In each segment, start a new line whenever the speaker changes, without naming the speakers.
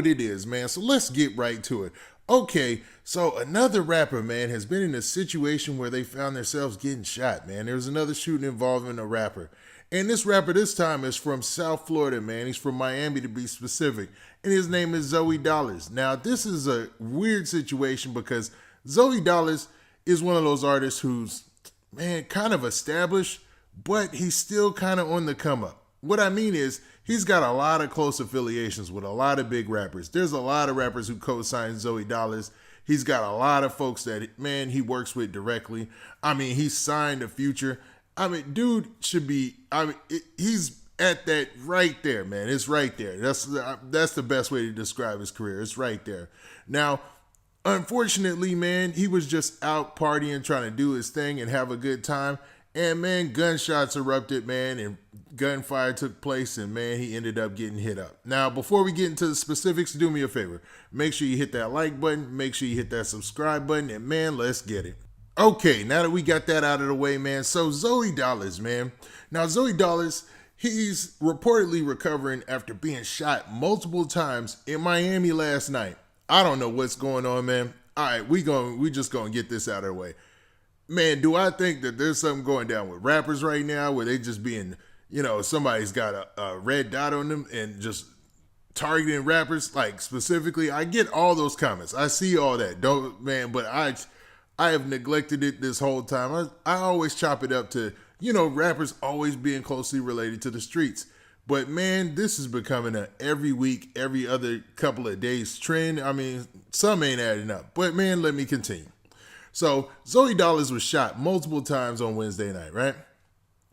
what it is, man. So let's get right to it. Okay, so another rapper, man, has been in a situation where they found themselves getting shot, man. There was another shooting involving a rapper. And this rapper this time is from South Florida, man. He's from Miami to be specific. And his name is Zoey Dollaz. Now, this is a weird situation because Zoey Dollaz is one of those artists who's, man, kind of established, but he's still kind of on the come up. What I mean is, he's got a lot of close affiliations with a lot of big rappers. There's a lot of rappers who co-sign Zoey Dollaz. He's got a lot of folks that, man, he works with directly. I mean, he's signed a Future. I mean, dude should be, he's at that right there, man. It's right there. That's the best way to describe his career. It's right there. Now, unfortunately, man, he was just out partying, trying to do his thing and have a good time. And, man, gunshots erupted, man, and gunfire took place, and, man, he ended up getting hit up. Now, before we get into the specifics, do me a favor. Make sure you hit that like button. Make sure you hit that subscribe button, and, man, let's get it. Okay, now that we got that out of the way, man, so Zoey Dollaz, man. Now, Zoey Dollaz, he's reportedly recovering after being shot multiple times in Miami last night. I don't know what's going on, man. All right, we just gonna get this out of the way. Man, do I think that there's something going down with rappers right now where they just being, somebody's got a red dot on them and just targeting rappers, like specifically? I get all those comments. I see all that. But I have neglected it this whole time. I always chop it up to, rappers always being closely related to the streets. But, man, this is becoming a every week, every other couple of days trend. I mean, some ain't adding up. But, man, let me continue. So, Zoey Dollaz was shot multiple times on Wednesday night, right?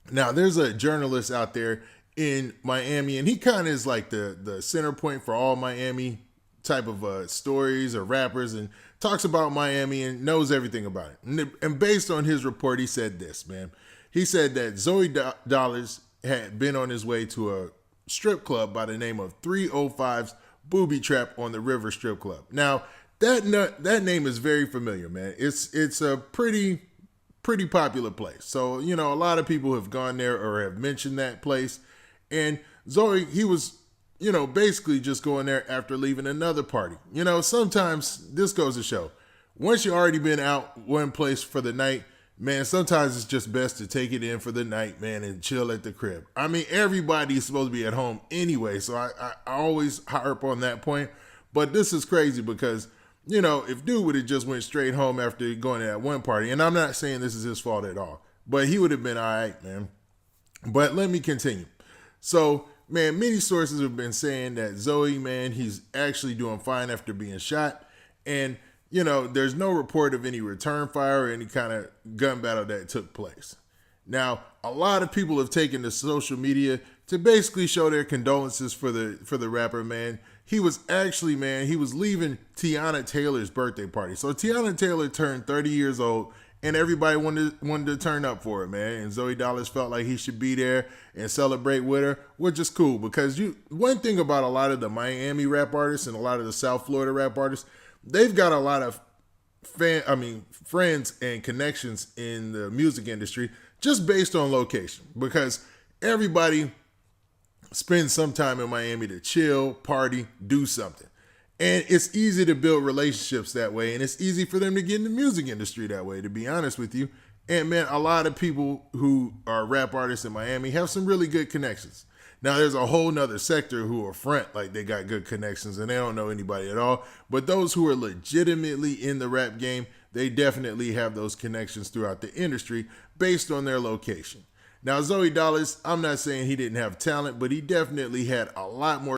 Now, there's a journalist out there in Miami, and he kind of is like the center point for all Miami type of stories or rappers, and talks about Miami and knows everything about it. And based on his report, he said this, man. He said that Zoey Dollaz had been on his way to a strip club by the name of 305's Booby Trap on the River Strip Club. Now, that name is very familiar, man. It's a pretty popular place. So, a lot of people have gone there or have mentioned that place. And Zoey, he was, basically just going there after leaving another party. Sometimes this goes to show, once you already been out one place for the night, man, sometimes it's just best to take it in for the night, man, and chill at the crib. I mean, everybody's supposed to be at home anyway, so I always harp on that point. But this is crazy because, if dude would have just went straight home after going to that one party, and I'm not saying this is his fault at all, but he would have been all right, man. But let me continue. So, man, many sources have been saying that Zoey, man, he's actually doing fine after being shot. And, there's no report of any return fire or any kind of gun battle that took place. Now, a lot of people have taken to social media to basically show their condolences for the rapper, man. He was actually, man, he was leaving Teyana Taylor's birthday party. So Teyana Taylor turned 30 years old, and everybody wanted to turn up for it, man. And Zoey Dollaz felt like he should be there and celebrate with her, which is cool because one thing about a lot of the Miami rap artists and a lot of the South Florida rap artists, they've got a lot of friends and connections in the music industry just based on location, because everybody spends some time in Miami to chill, party, do something. And it's easy to build relationships that way, and it's easy for them to get in the music industry that way, to be honest with you. And, man, a lot of people who are rap artists in Miami have some really good connections. Now, there's a whole nother sector who are front like they got good connections and they don't know anybody at all. But those who are legitimately in the rap game, they definitely have those connections throughout the industry based on their location. Now, Zoey Dollaz, I'm not saying he didn't have talent, but he definitely had a lot more